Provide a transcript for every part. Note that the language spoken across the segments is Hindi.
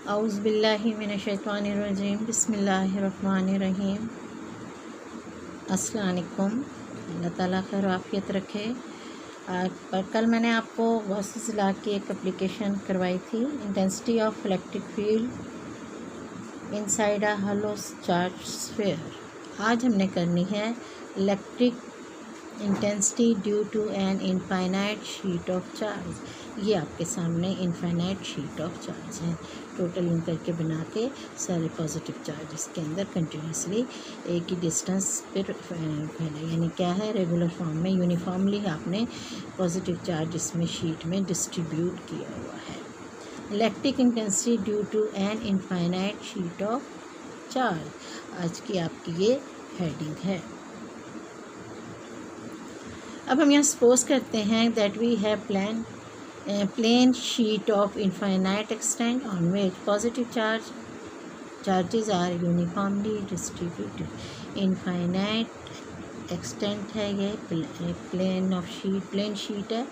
औज़ु बिल्लाहि मिनश्शैतानिर्रजीम बिस्मिल्लाहिर्रहमानिर्रहीम। अस्सलाम वालेकुम। अल्लाह ताला खैर आफियत रखे। पर कल मैंने आपको गॉसिस ला की एक एप्लीकेशन करवाई थी, intensity of electric field inside a hollow charge sphere. आज हमने करनी है electric intensity due to an infinite sheet of charge. ये आपके सामने इनफाइनाइट शीट ऑफ चार्ज है, टोटल इन करके बना के सारे पॉजिटिव चार्ज के अंदर कंटिन्यूसली एक ही डिस्टेंस पर फैले, यानी क्या है, रेगुलर फॉर्म में यूनिफॉर्मली आपने पॉजिटिव चार्ज इसमें शीट में डिस्ट्रीब्यूट किया हुआ है। Electric intensity due to an infinite sheet of charge आज की आपकी ये हेडिंग है। अब हम यहाँ सपोज करते हैं that we have plane sheet of infinite extent on which positive charges are uniformly distributed. Infinite extent है ये, प्लेन शीट है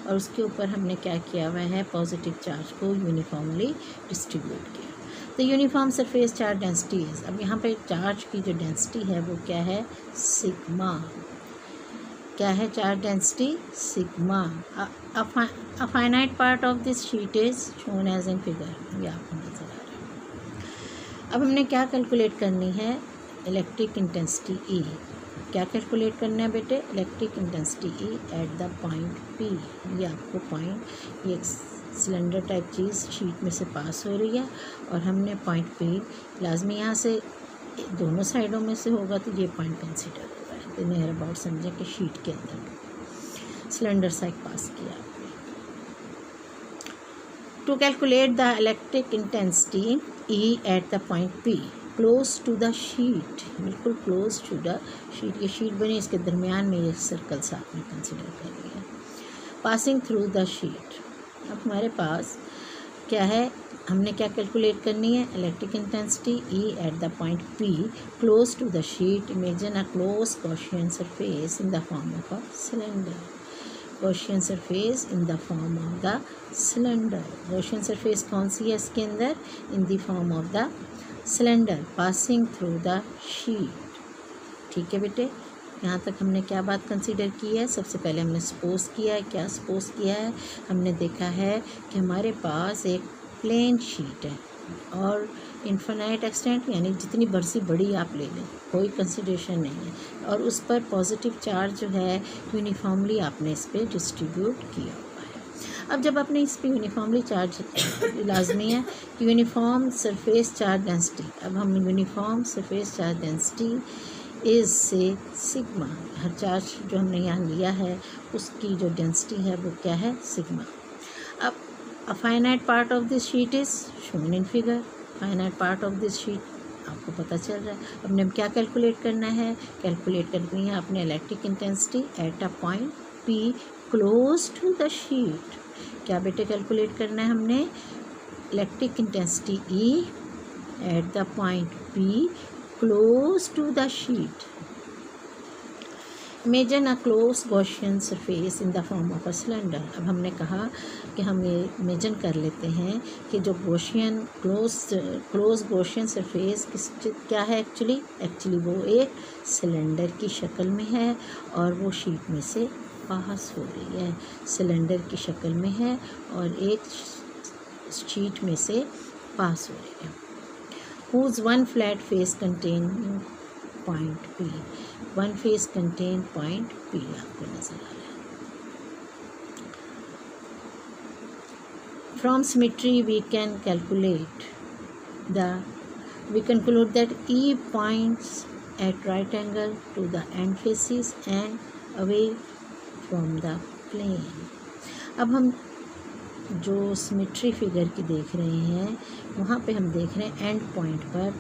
और उसके ऊपर हमने क्या किया हुआ है, पॉजिटिव चार्ज को यूनिफॉर्मली डिस्ट्रीब्यूट किया। तो यूनिफॉर्म सरफेस चार्ज डेंसिटी है, अब यहाँ पे चार्ज की जो डेंसिटी है वो क्या है, सिग्मा। क्या है charge density, sigma. A finite part of this sheet is shown as in figure, ये आपको नजर आ रहा है। अब हमने क्या कैलकुलेट करनी है, इलेक्ट्रिक इंटेंसिटी ई। क्या कैलकुलेट करना है बेटे, electric intensity E at the point P. ये आपको पॉइंट, ये सिलेंडर टाइप चीज़ शीट में से पास हो रही है और हमने पॉइंट पी लाजमी यहाँ से दोनों साइडों में से होगा, तो ये पॉइंट कंसिडर होगा। तो नियर अबाउट समझें कि शीट के अंदर सिलेंडर सा एक पास किया। To calculate the electric intensity E at the point P close to the sheet, बिल्कुल क्लोज टू द शीट। ये शीट बनी, इसके दरमियान में ये सर्कल सा आपने कंसिडर कर लिया। पासिंग थ्रू द शीट, अब हमारे पास क्या है, हमने क्या कैलकुलेट करनी है, electric intensity E at the point P close to the sheet. Imagine a close Gaussian surface in the form of a cylinder. Gaussian surface in the form of the cylinder. Gaussian surface कौन सी है इसके अंदर, in the form of the cylinder passing through the sheet. ठीक है बेटे, यहाँ तक हमने क्या बात कंसीडर की है, सबसे पहले हमने सपोज किया है। क्या सपोज किया है, हमने देखा है कि हमारे पास एक प्लेन शीट है और इन्फिनाइट एक्सटेंट, यानी जितनी बड़ी बड़ी आप ले लें, कोई कंसिडरेशन नहीं है, और उस पर पॉजिटिव चार्ज जो है यूनिफॉर्मली आपने इस पर डिस्ट्रीब्यूट किया हुआ है। अब जब आपने इस पर यूनिफॉर्मली चार्ज, लाजमी है कि यूनिफॉर्म सरफेस चार्ज डेंसिटी, अब हम uniform surface charge density is से सिग्मा, हर चार्ज जो हमने यहाँ लिया है उसकी जो डेंसिटी है वो क्या है, सिग्मा। अब अ finite part of this sheet is shown in figure. Finite part of this sheet आपको पता चल रहा है। अब हमने क्या कैलकुलेट करना है, कैलकुलेट करनी है अपने electric intensity at a point P close to the sheet. क्या बेटे कैलकुलेट करना है हमने, electric intensity E at the point P close to the sheet. Imagine a closed Gaussian surface in the form of a cylinder. अब हमने कहा कि हम ये इमेजिन कर लेते हैं कि जो क्लोज गॉसियन सरफेस क्या है, एक्चुअली वो एक सिलेंडर की शक्ल में है और वो शीट में से पास हो रही है, सिलेंडर की शक्ल में है और एक शीट में से पास हो रही है। whose one flat face contain point P, one face contain point P आपको नजर आ रहा है। From symmetry we can conclude that E points at right angle to the end faces and away from the plane। अब हम जो सिमेट्री फिगर की देख रहे हैं वहाँ पे हम देख रहे हैं एंड पॉइंट पर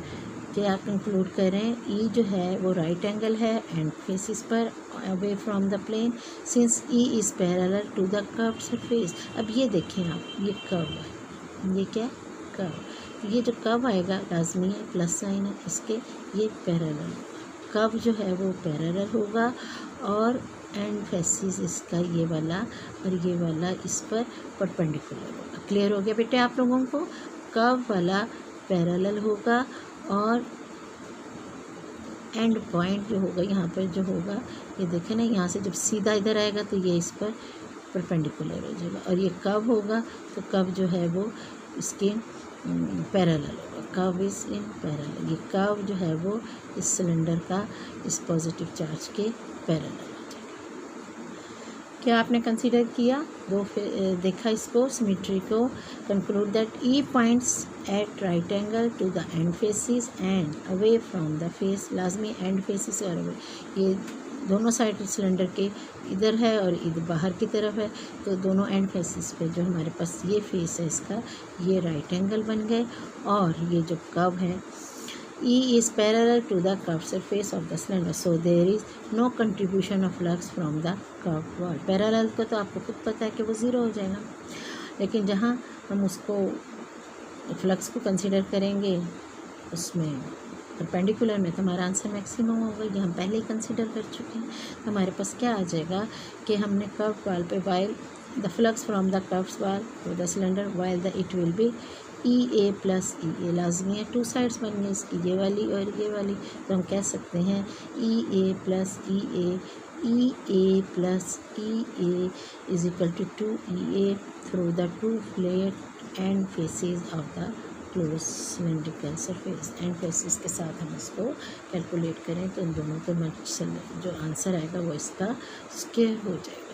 क्या कंक्लूड कर रहे हैं, ई जो है वो राइट एंगल है एंड फेसिस पर away from the plane since E is parallel to the curve surface. अब ये देखें आप, ये कर्व है, ये क्या कर्व, ये जो कर्व आएगा लाजमी है प्लस साइन है इसके, ये पैरेलल कर्व जो है वो पैरेलल होगा और एंड फेसिस इसका ये वाला और ये वाला इस पर परपेंडिकुलर होगा। क्लियर हो गया बेटे आप लोगों को। कर्व वाला पैरेलल होगा और एंड पॉइंट जो होगा यहाँ पर जो होगा, ये देखें ना, यहाँ से जब सीधा इधर आएगा तो ये इस पर परपेंडिकुलर हो जाएगा, और ये कर्व होगा तो कर्व जो है वो इसके पैरेलल होगा। कर्व इज इन पैरेलल, ये कर्व जो है वो इस सिलेंडर का इस पॉजिटिव चार्ज के पैरेलल हो जाएगा। क्या आपने कंसीडर किया? देखा इसको, सिमेट्री को। Conclude that E points at right angle to the end faces and away from the face. लाजमी एंड फेसिस और अवे, ये दोनों साइड सिलेंडर के इधर है और इधर बाहर की तरफ है, तो दोनों एंड फेसिस पे जो हमारे पास ये फेस है इसका, ये राइट एंगल बन गए। और ये जो कर्व है E is parallel to the curved surface of the cylinder, so there is no contribution of flux from the curved wall. Parallel को तो आपको खुद पता है कि वो ज़ीरो हो जाएगा, लेकिन जहाँ हम उसको फ्लक्स को कंसिडर करेंगे उसमें परपेंडिकुलर में, तो हमारा आंसर मैक्सिमम होगा। ये हम पहले ही कंसिडर कर चुके हैं। तो हमारे पास क्या आ जाएगा कि हमने कर्व वाल पे while the flux from the curves wall to the cylinder while the it will be E A plus E A। लाजमी है, टू साइड्स बन गई इसकी, ये वाली और ये वाली, तो हम कह सकते हैं E A plus E A, E A plus E A is equal to 2 E A through the two flat end faces of the close cylindrical surface. End faces के साथ हम इसको कैलकुलेट करें तो इन दोनों को जो आंसर आएगा वो इसका स्क्वायर हो जाएगा।